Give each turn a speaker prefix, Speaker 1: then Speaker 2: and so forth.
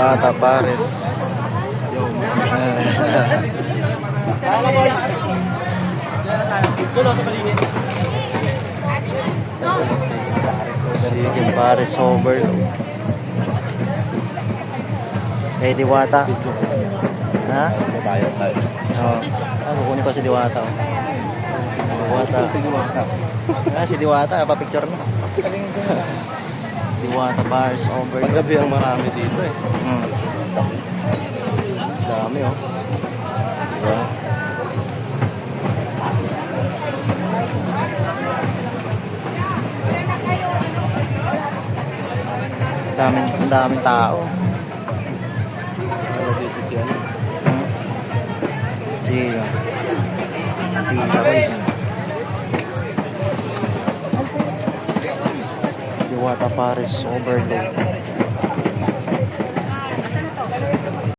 Speaker 1: Diwata Pares. Sige, Pares overload. Kay Diwata. Ha?
Speaker 2: Babayad tayo.
Speaker 1: Oo. Kukunin ko si Diwata. Diwata. Si Diwata, pa-picture na. Diwata Pares overload.
Speaker 2: Paggabi ang marami dito eh.
Speaker 1: Dami oh. Diba? Daming tao.
Speaker 2: Dito siya.
Speaker 1: Di Pila ko yun. Diwata Pares overload.